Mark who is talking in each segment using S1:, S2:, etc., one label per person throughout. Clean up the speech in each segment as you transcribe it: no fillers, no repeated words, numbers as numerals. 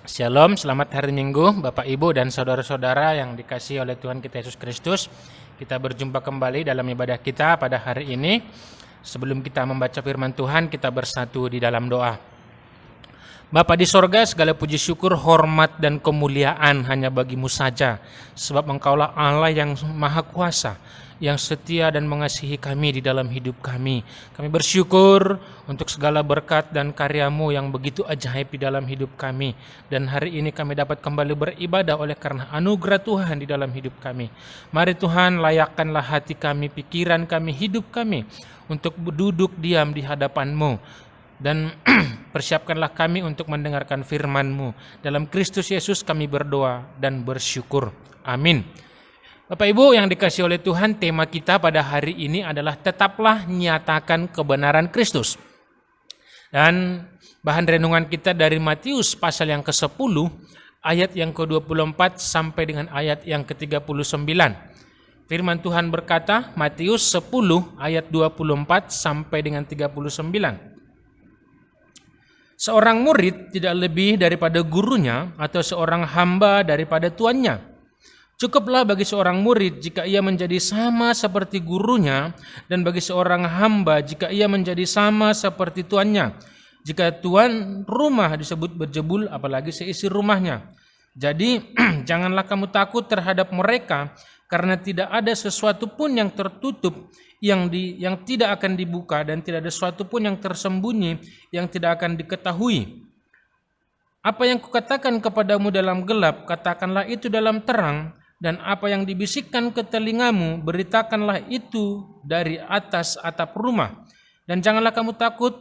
S1: Shalom, selamat hari Minggu Bapak Ibu dan saudara-saudara yang dikasihi oleh Tuhan kita Yesus Kristus. Kita berjumpa kembali dalam ibadah kita pada hari ini. Sebelum kita membaca firman Tuhan, kita bersatu di dalam doa. Bapa di sorga, segala puji syukur, hormat dan kemuliaan hanya bagi-Mu saja. Sebab Engkaulah Allah yang maha kuasa, yang setia dan mengasihi kami di dalam hidup kami. Kami bersyukur untuk segala berkat dan karya-Mu yang begitu ajaib di dalam hidup kami. Dan hari ini kami dapat kembali beribadah oleh karena anugerah Tuhan di dalam hidup kami. Mari Tuhan, layakkanlah hati kami, pikiran kami, hidup kami untuk duduk diam di hadapan-Mu. Dan persiapkanlah kami untuk mendengarkan firman-Mu. Dalam Kristus Yesus kami berdoa dan bersyukur. Amin. Bapak Ibu yang dikasihi oleh Tuhan, tema kita pada hari ini adalah tetaplah nyatakan kebenaran Kristus. Dan bahan renungan kita dari Matius pasal yang ke-10, ayat yang ke-24 sampai dengan ayat yang ke-39. Firman Tuhan berkata, Matius 10 ayat 24 sampai dengan 39. Seorang murid tidak lebih daripada gurunya atau seorang hamba daripada tuannya. Cukuplah bagi seorang murid jika ia menjadi sama seperti gurunya, dan bagi seorang hamba jika ia menjadi sama seperti tuannya. Jika tuan rumah disebut berjebul, apalagi seisi rumahnya. Jadi janganlah kamu takut terhadap mereka, karena tidak ada sesuatu pun yang tertutup yang tidak akan dibuka, dan tidak ada sesuatu pun yang tersembunyi yang tidak akan diketahui. Apa yang kukatakan kepadamu dalam gelap, katakanlah itu dalam terang, dan apa yang dibisikkan ke telingamu, beritakanlah itu dari atas atap rumah. Dan janganlah kamu takut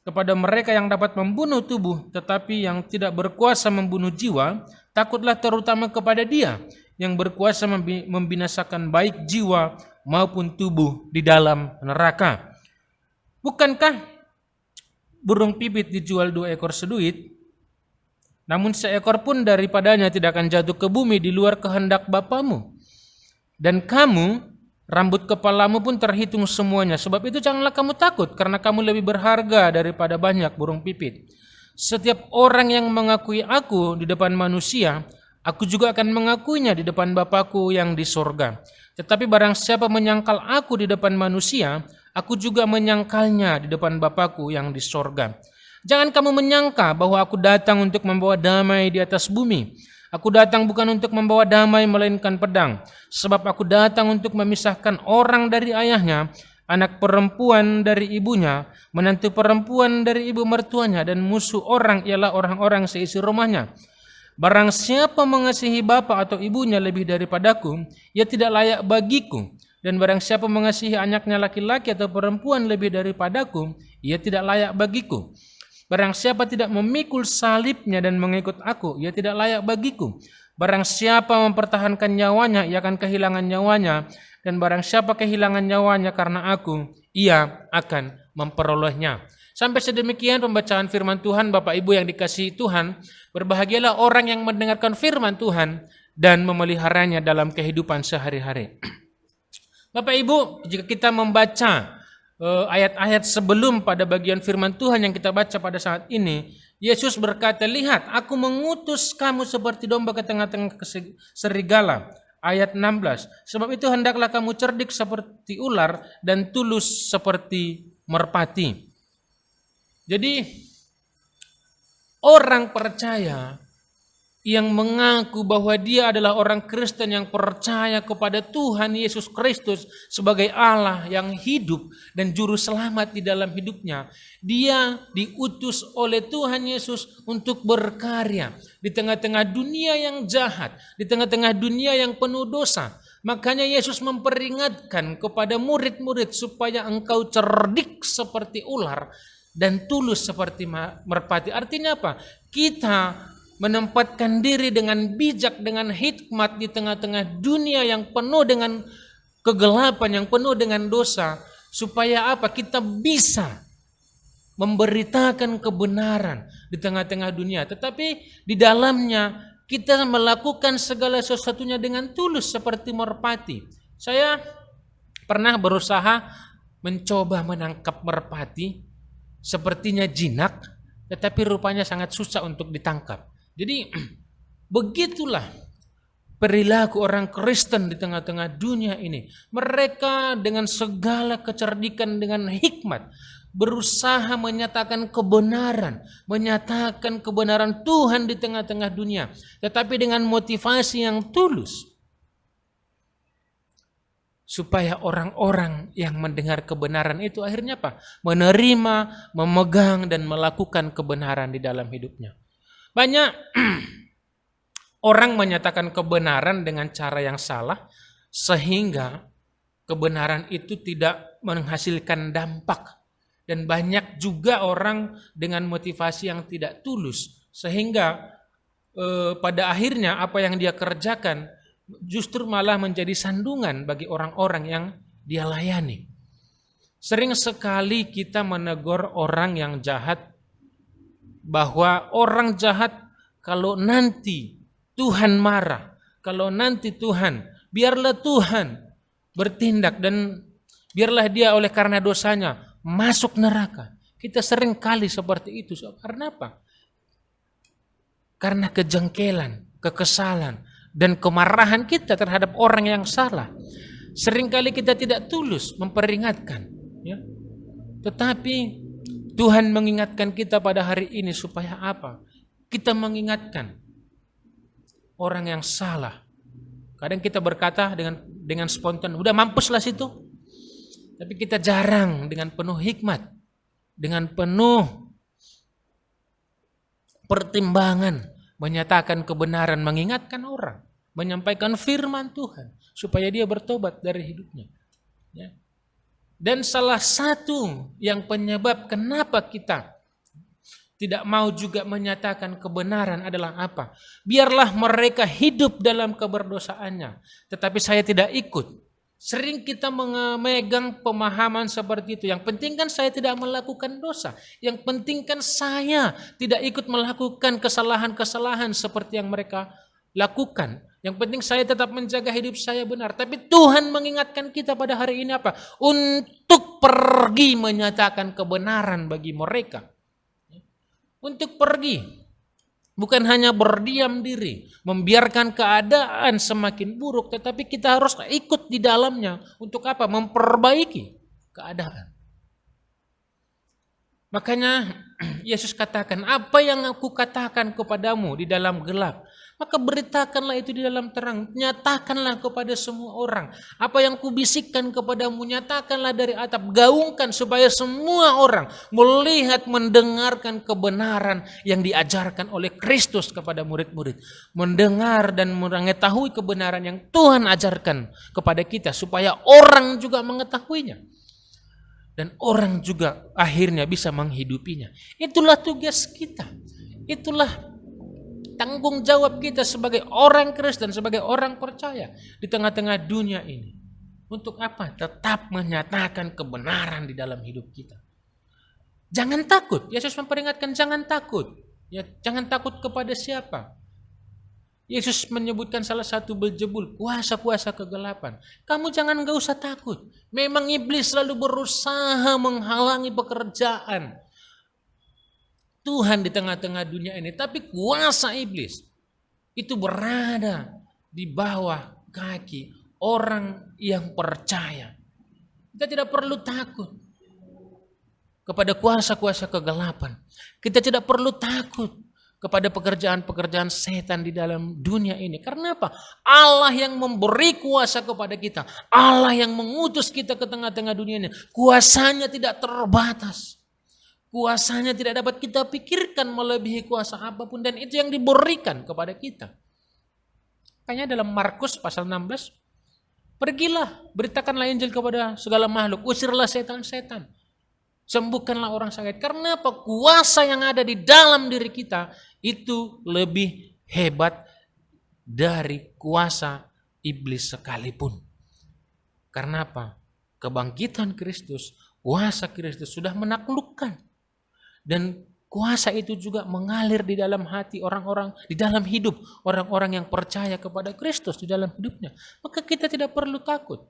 S1: kepada mereka yang dapat membunuh tubuh, tetapi yang tidak berkuasa membunuh jiwa. Takutlah terutama kepada Dia yang berkuasa membinasakan baik jiwa maupun tubuh di dalam neraka. Bukankah burung pipit dijual 2 ekor seduit? Namun seekor pun daripadanya tidak akan jatuh ke bumi di luar kehendak Bapamu. Dan kamu, rambut kepalamu pun terhitung semuanya. Sebab itu janganlah kamu takut, karena kamu lebih berharga daripada banyak burung pipit. Setiap orang yang mengakui aku di depan manusia, aku juga akan mengakuinya di depan Bapa-Ku yang di sorga. Tetapi barang siapa menyangkal aku di depan manusia, aku juga menyangkalnya di depan Bapa-Ku yang di sorga. Jangan kamu menyangka bahwa aku datang untuk membawa damai di atas bumi. Aku datang bukan untuk membawa damai melainkan pedang. Sebab aku datang untuk memisahkan orang dari ayahnya, anak perempuan dari ibunya, menantu perempuan dari ibu mertuanya, dan musuh orang ialah orang-orang seisi rumahnya. Barang siapa mengasihi bapa atau ibunya lebih daripadaku, ia tidak layak bagiku. Dan barang siapa mengasihi anaknya laki-laki atau perempuan lebih daripadaku, ia tidak layak bagiku. Barang siapa tidak memikul salibnya dan mengikut aku, ia tidak layak bagiku. Barang siapa mempertahankan nyawanya, ia akan kehilangan nyawanya. Dan barang siapa kehilangan nyawanya karena aku, ia akan memperolehnya. Sampai sedemikian pembacaan firman Tuhan. Bapak Ibu yang dikasihi Tuhan, berbahagialah orang yang mendengarkan firman Tuhan dan memeliharanya dalam kehidupan sehari-hari. Bapak Ibu, jika kita membaca ayat-ayat sebelum pada bagian firman Tuhan yang kita baca pada saat ini, Yesus berkata, lihat, aku mengutus kamu seperti domba ke tengah-tengah serigala. Ayat 16, sebab itu hendaklah kamu cerdik seperti ular dan tulus seperti merpati. Jadi orang percaya yang mengaku bahwa dia adalah orang Kristen yang percaya kepada Tuhan Yesus Kristus sebagai Allah yang hidup dan juru selamat di dalam hidupnya. Dia diutus oleh Tuhan Yesus untuk berkarya di tengah-tengah dunia yang jahat, di tengah-tengah dunia yang penuh dosa. Makanya Yesus memperingatkan kepada murid-murid supaya engkau cerdik seperti ular dan tulus seperti merpati. Artinya apa? Kita menempatkan diri dengan bijak, dengan hikmat di tengah-tengah dunia yang penuh dengan kegelapan, yang penuh dengan dosa. Supaya apa? Kita bisa memberitakan kebenaran di tengah-tengah dunia. Tetapi di dalamnya kita melakukan segala sesuatunya dengan tulus seperti merpati. Saya pernah berusaha mencoba menangkap merpati. Sepertinya jinak, tetapi rupanya sangat susah untuk ditangkap. Jadi begitulah perilaku orang Kristen di tengah-tengah dunia ini. Mereka dengan segala kecerdikan, dengan hikmat, berusaha menyatakan kebenaran Tuhan di tengah-tengah dunia. Tetapi dengan motivasi yang tulus. Supaya orang-orang yang mendengar kebenaran itu akhirnya apa? Menerima, memegang, dan melakukan kebenaran di dalam hidupnya. Banyak orang menyatakan kebenaran dengan cara yang salah, sehingga kebenaran itu tidak menghasilkan dampak. Dan banyak juga orang dengan motivasi yang tidak tulus, sehingga pada akhirnya apa yang dia kerjakan justru malah menjadi sandungan bagi orang-orang yang dia layani. Sering sekali kita menegur orang yang jahat, bahwa orang jahat kalau nanti Tuhan marah, kalau nanti Tuhan, biarlah Tuhan bertindak dan biarlah dia oleh karena dosanya masuk neraka. Kita sering kali seperti itu. Karena apa? Karena kejengkelan, kekesalan, dan kemarahan kita terhadap orang yang salah. Seringkali kita tidak tulus memperingatkan, ya. Tetapi Tuhan mengingatkan kita pada hari ini supaya apa? Kita mengingatkan orang yang salah. Kadang kita berkata dengan spontan, udah mampuslah situ. Tapi kita jarang dengan penuh hikmat, dengan penuh pertimbangan menyatakan kebenaran, mengingatkan orang, menyampaikan firman Tuhan supaya dia bertobat dari hidupnya. Ya. Dan salah satu yang penyebab kenapa kita tidak mau juga menyatakan kebenaran adalah apa? Biarlah mereka hidup dalam keberdosaannya, tetapi saya tidak ikut. Sering kita memegang pemahaman seperti itu. Yang penting kan saya tidak melakukan dosa. Yang penting kan saya tidak ikut melakukan kesalahan-kesalahan seperti yang mereka lakukan. Yang penting saya tetap menjaga hidup saya benar. Tapi Tuhan mengingatkan kita pada hari ini apa? Untuk pergi menyatakan kebenaran bagi mereka. Untuk pergi. Bukan hanya berdiam diri, membiarkan keadaan semakin buruk, tetapi kita harus ikut di dalamnya. Untuk apa? Memperbaiki keadaan. Makanya Yesus katakan, apa yang aku katakan kepadamu di dalam gelap, maka beritakanlah itu di dalam terang. Nyatakanlah kepada semua orang. Apa yang kubisikkan kepadamu, nyatakanlah dari atap. Gaungkan supaya semua orang melihat, mendengarkan kebenaran yang diajarkan oleh Kristus kepada murid-murid. Mendengar dan mengetahui kebenaran yang Tuhan ajarkan kepada kita. Supaya orang juga mengetahuinya. Dan orang juga akhirnya bisa menghidupinya. Itulah tugas kita. Itulah tanggung jawab kita sebagai orang Kristen, sebagai orang percaya di tengah-tengah dunia ini. Untuk apa? Tetap menyatakan kebenaran di dalam hidup kita. Jangan takut. Yesus memperingatkan jangan takut. Ya, jangan takut kepada siapa? Yesus menyebutkan salah satu Beelzebul, kuasa-kuasa kegelapan. Kamu gak usah takut. Memang iblis selalu berusaha menghalangi pekerjaan Tuhan di tengah-tengah dunia ini. Tapi kuasa iblis itu berada di bawah kaki orang yang percaya. Kita tidak perlu takut kepada kuasa-kuasa kegelapan. Kita tidak perlu takut kepada pekerjaan-pekerjaan setan di dalam dunia ini. Karena apa? Allah yang memberi kuasa kepada kita. Allah yang mengutus kita ke tengah-tengah dunia ini. Kuasanya tidak terbatas. Kuasanya tidak dapat kita pikirkan melebihi kuasa apapun. Dan itu yang diberikan kepada kita. Makanya dalam Markus pasal 16. Pergilah, beritakanlah Injil kepada segala makhluk. Usirlah setan-setan. Sembuhkanlah orang sakit. Karena apa? Kuasa yang ada di dalam diri kita itu lebih hebat dari kuasa iblis sekalipun. Karena apa? Kebangkitan Kristus, kuasa Kristus sudah menaklukkan. Dan kuasa itu juga mengalir di dalam hati orang-orang, di dalam hidup orang-orang yang percaya kepada Kristus di dalam hidupnya. Maka kita tidak perlu takut.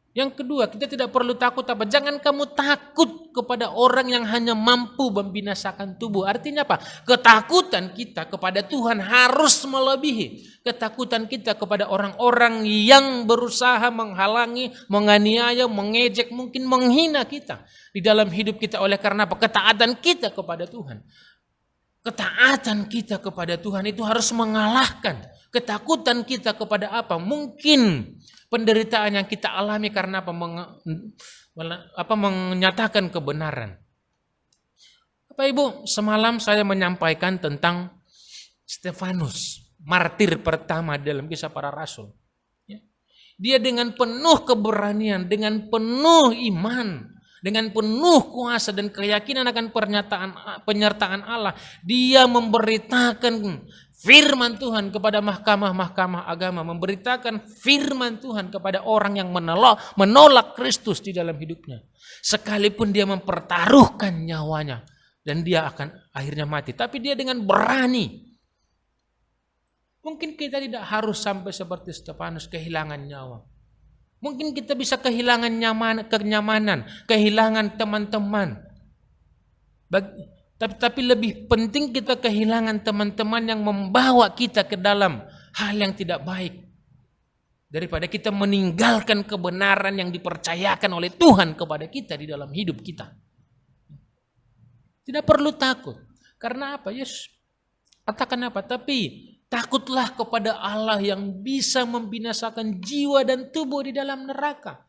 S1: Yang kedua, kita tidak perlu takut apa? Jangan kamu takut kepada orang yang hanya mampu membinasakan tubuh. Artinya apa? Ketakutan kita kepada Tuhan harus melebihi ketakutan kita kepada orang-orang yang berusaha menghalangi, menganiaya, mengejek, mungkin menghina kita di dalam hidup kita. Oleh karena apa? Ketaatan kita kepada Tuhan. Ketaatan kita kepada Tuhan itu harus mengalahkan ketakutan kita kepada apa? Mungkin penderitaan yang kita alami karena apa? Menyatakan kebenaran. Bapak Ibu, semalam saya menyampaikan tentang Stefanus, martir pertama dalam Kisah Para Rasul. Dia dengan penuh keberanian, dengan penuh iman, dengan penuh kuasa dan keyakinan akan penyertaan Allah, dia memberitakan firman Tuhan kepada mahkamah-mahkamah agama, memberitakan firman Tuhan kepada orang yang menolak Kristus di dalam hidupnya. Sekalipun dia mempertaruhkan nyawanya dan dia akan akhirnya mati, tapi dia dengan berani. Mungkin kita tidak harus sampai seperti Stefanus kehilangan nyawa. Mungkin kita bisa kehilangan kenyamanan, kehilangan teman-teman. Tapi lebih penting kita kehilangan teman-teman yang membawa kita ke dalam hal yang tidak baik. Daripada kita meninggalkan kebenaran yang dipercayakan oleh Tuhan kepada kita di dalam hidup kita. Tidak perlu takut. Karena apa? Yes. Katakan apa? Tapi takutlah kepada Allah yang bisa membinasakan jiwa dan tubuh di dalam neraka.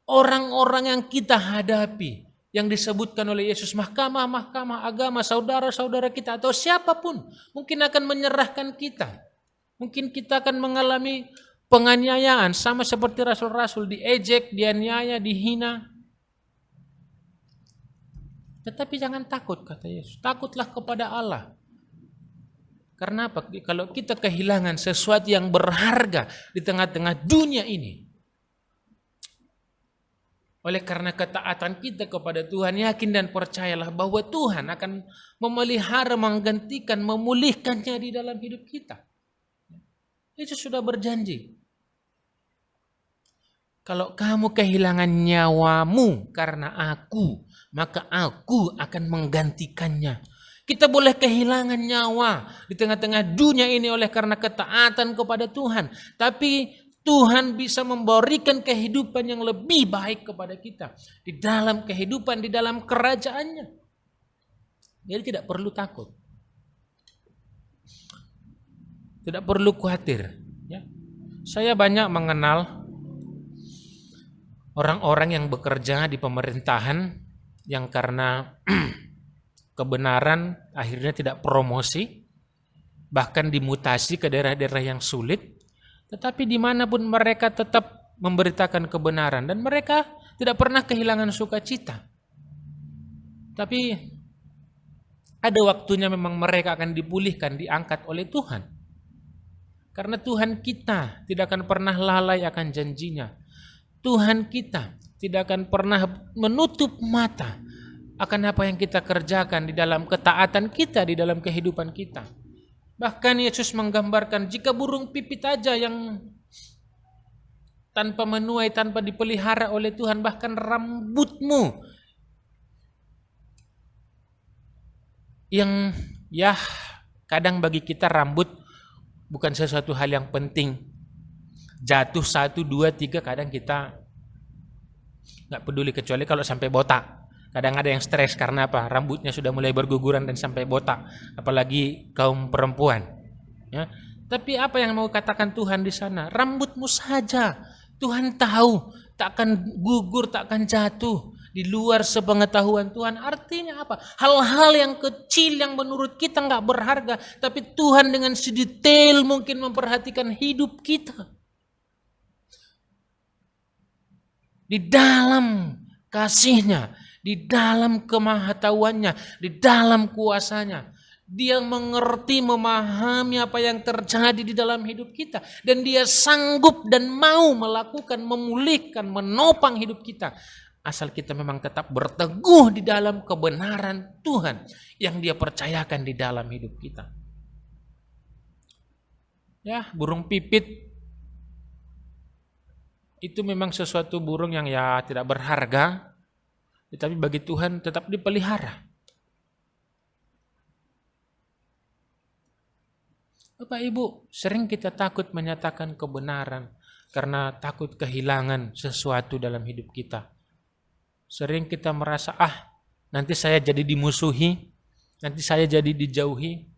S1: Orang-orang yang kita hadapi, yang disebutkan oleh Yesus, mahkamah-mahkamah agama, saudara-saudara kita atau siapapun, mungkin akan menyerahkan kita. Mungkin kita akan mengalami penganiayaan sama seperti rasul-rasul, diejek, dianiaya, dihina. Tetapi jangan takut, kata Yesus. Takutlah kepada Allah. Karena apa? Kalau kita kehilangan sesuatu yang berharga di tengah-tengah dunia ini, oleh karena ketaatan kita kepada Tuhan, yakin dan percayalah bahwa Tuhan akan memelihara, menggantikan, memulihkannya di dalam hidup kita. Itu sudah berjanji. Kalau kamu kehilangan nyawamu karena aku, maka aku akan menggantikannya. Kita boleh kehilangan nyawa di tengah-tengah dunia ini oleh karena ketaatan kepada Tuhan. Tapi Tuhan bisa memberikan kehidupan yang lebih baik kepada kita. Di dalam kehidupan, di dalam kerajaannya. Jadi tidak perlu takut. Tidak perlu khawatir. Ya. Saya banyak mengenal orang-orang yang bekerja di pemerintahan yang karena kebenaran akhirnya tidak promosi, bahkan dimutasi ke daerah-daerah yang sulit, tetapi dimanapun mereka tetap memberitakan kebenaran dan mereka tidak pernah kehilangan sukacita. Tapi ada waktunya memang mereka akan dipulihkan, diangkat oleh Tuhan. Karena Tuhan kita tidak akan pernah lalai akan janjinya. Tuhan kita tidak akan pernah menutup mata akan apa yang kita kerjakan di dalam ketaatan kita, di dalam kehidupan kita. Bahkan Yesus menggambarkan jika burung pipit aja yang tanpa menuai, tanpa dipelihara oleh Tuhan, bahkan rambutmu yang ya kadang bagi kita rambut bukan sesuatu hal yang penting. Jatuh 1, 2, 3 kadang kita gak peduli, kecuali kalau sampai botak. Kadang ada yang stres karena apa? Rambutnya sudah mulai berguguran dan sampai botak, apalagi kaum perempuan. Ya. Tapi apa yang mau katakan Tuhan di sana? Rambutmu saja. Tuhan tahu, tak akan gugur, tak akan jatuh di luar sepengetahuan Tuhan. Artinya apa? Hal-hal yang kecil yang menurut kita nggak berharga, tapi Tuhan dengan sedetail mungkin memperhatikan hidup kita. Di dalam kasih-Nya, di dalam kemahatauannya, di dalam kuasanya, Dia mengerti, memahami apa yang terjadi di dalam hidup kita. Dan Dia sanggup dan mau melakukan, memulihkan, menopang hidup kita. Asal kita memang tetap berteguh di dalam kebenaran Tuhan yang Dia percayakan di dalam hidup kita. Ya, burung pipit itu memang sesuatu burung yang ya tidak berharga, tetapi bagi Tuhan tetap dipelihara. Bapak Ibu, sering kita takut menyatakan kebenaran karena takut kehilangan sesuatu dalam hidup kita. Sering kita merasa, nanti saya jadi dimusuhi, nanti saya jadi dijauhi.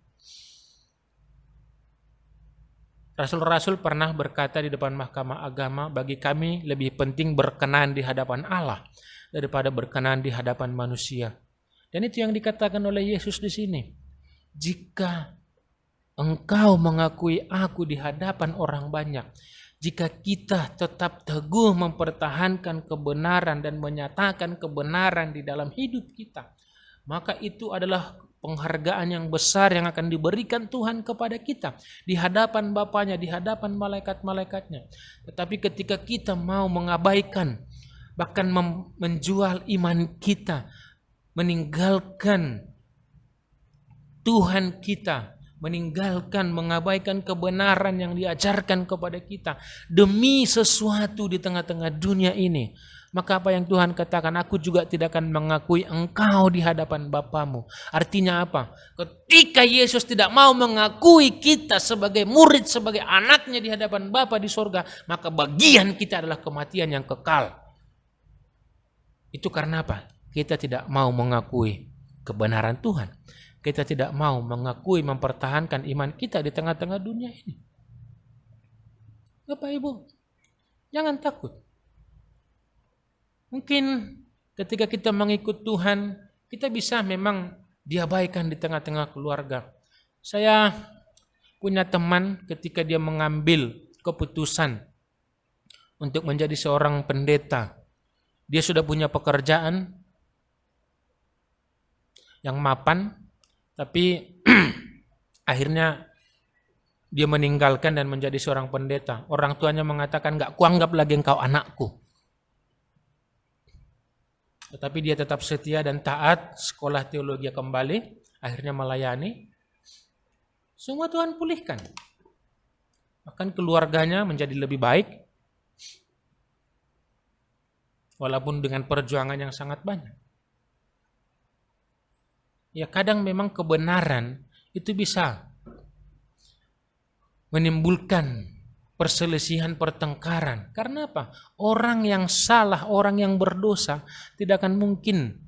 S1: Rasul-rasul pernah berkata di depan mahkamah agama, bagi kami lebih penting berkenan di hadapan Allah daripada berkenan di hadapan manusia. Dan itu yang dikatakan oleh Yesus di sini. Jika engkau mengakui aku di hadapan orang banyak, jika kita tetap teguh mempertahankan kebenaran dan menyatakan kebenaran di dalam hidup kita, maka itu adalah penghargaan yang besar yang akan diberikan Tuhan kepada kita di hadapan Bapanya, di hadapan malaikat-malaikatnya. Tetapi ketika kita mau mengabaikan, bahkan menjual iman kita, meninggalkan Tuhan kita, mengabaikan kebenaran yang diajarkan kepada kita demi sesuatu di tengah-tengah dunia ini, maka apa yang Tuhan katakan, aku juga tidak akan mengakui engkau di hadapan Bapamu. Artinya apa? Ketika Yesus tidak mau mengakui kita sebagai murid, sebagai anaknya di hadapan Bapa di sorga, maka bagian kita adalah kematian yang kekal. Itu karena apa? Kita tidak mau mengakui kebenaran Tuhan. Kita tidak mau mengakui, mempertahankan iman kita di tengah-tengah dunia ini. Bapak Ibu, jangan takut. Mungkin ketika kita mengikut Tuhan, kita bisa memang diabaikan di tengah-tengah keluarga. Saya punya teman ketika dia mengambil keputusan untuk menjadi seorang pendeta. Dia sudah punya pekerjaan yang mapan, tapi akhirnya dia meninggalkan dan menjadi seorang pendeta. Orang tuanya mengatakan, gak kuanggap lagi engkau anakku. Tetapi dia tetap setia dan taat, sekolah teologi kembali, akhirnya melayani. Semua Tuhan pulihkan. Bahkan keluarganya menjadi lebih baik, walaupun dengan perjuangan yang sangat banyak. Ya kadang memang kebenaran itu bisa menimbulkan perselisihan, pertengkaran. Karena apa? Orang yang salah, orang yang berdosa tidak akan mungkin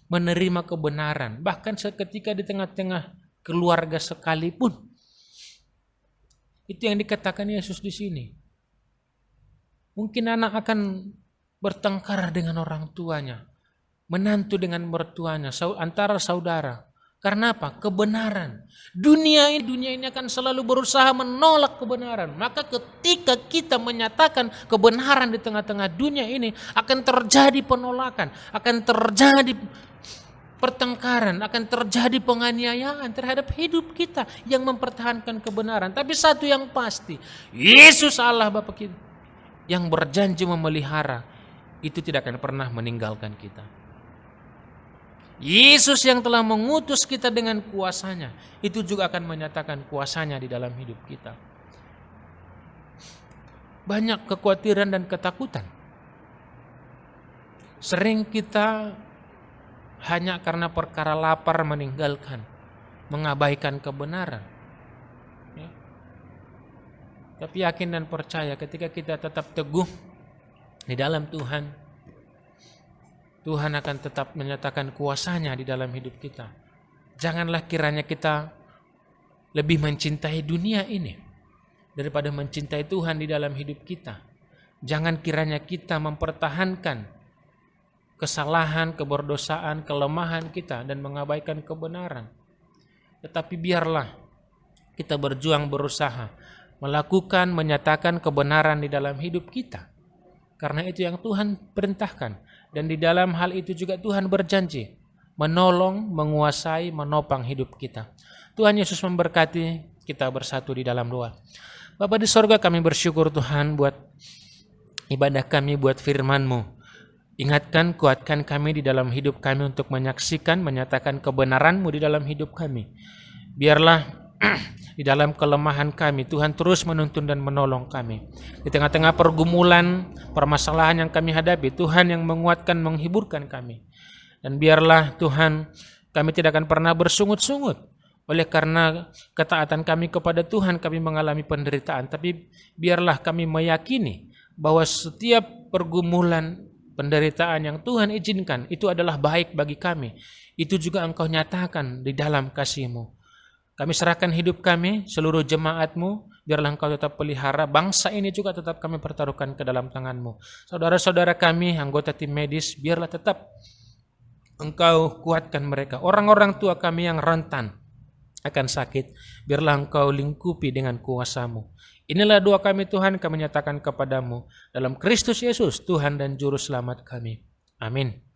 S1: menerima kebenaran. Bahkan seketika di tengah-tengah keluarga sekalipun. Itu yang dikatakan Yesus di sini. Mungkin anak akan bertengkar dengan orang tuanya, menantu dengan mertuanya, antara saudara. Karena apa? Kebenaran. Dunia ini akan selalu berusaha menolak kebenaran. Maka ketika kita menyatakan kebenaran di tengah-tengah dunia ini, akan terjadi penolakan, akan terjadi pertengkaran, akan terjadi penganiayaan terhadap hidup kita yang mempertahankan kebenaran. Tapi satu yang pasti, Yesus Allah Bapa kita yang berjanji memelihara, itu tidak akan pernah meninggalkan kita. Yesus yang telah mengutus kita dengan kuasanya, itu juga akan menyatakan kuasanya di dalam hidup kita. Banyak kekhawatiran dan ketakutan. Sering kita hanya karena perkara lapar meninggalkan, mengabaikan kebenaran. Ya. Tapi yakin dan percaya ketika kita tetap teguh di dalam Tuhan, Tuhan akan tetap menyatakan kuasanya di dalam hidup kita. Janganlah kiranya kita lebih mencintai dunia ini daripada mencintai Tuhan di dalam hidup kita. Jangan kiranya kita mempertahankan kesalahan, keberdosaan, kelemahan kita dan mengabaikan kebenaran. Tetapi biarlah kita berjuang, berusaha melakukan, menyatakan kebenaran di dalam hidup kita. Karena itu yang Tuhan perintahkan. Dan di dalam hal itu juga Tuhan berjanji menolong, menguasai, menopang hidup kita. Tuhan Yesus memberkati kita bersatu di dalam doa. Bapa di sorga, kami bersyukur Tuhan buat ibadah kami, buat firman-Mu. Ingatkan, kuatkan kami di dalam hidup kami untuk menyaksikan, menyatakan kebenaran-Mu di dalam hidup kami. Biarlah Di dalam kelemahan kami, Tuhan terus menuntun dan menolong kami. Di tengah-tengah pergumulan, permasalahan yang kami hadapi, Tuhan yang menguatkan, menghiburkan kami. Dan biarlah Tuhan, kami tidak akan pernah bersungut-sungut. Oleh karena ketaatan kami kepada Tuhan, kami mengalami penderitaan. Tapi biarlah kami meyakini bahwa setiap pergumulan, penderitaan yang Tuhan izinkan, itu adalah baik bagi kami. Itu juga Engkau nyatakan di dalam kasih-Mu. Kami serahkan hidup kami, seluruh jemaat-Mu, biarlah Engkau tetap pelihara. Bangsa ini juga tetap kami pertaruhkan ke dalam tangan-Mu. Saudara-saudara kami, anggota tim medis, biarlah tetap Engkau kuatkan mereka. Orang-orang tua kami yang rentan akan sakit, biarlah Engkau lingkupi dengan kuasa-Mu. Inilah doa kami Tuhan, kami nyatakan kepadamu dalam Kristus Yesus, Tuhan dan Juru Selamat kami. Amin.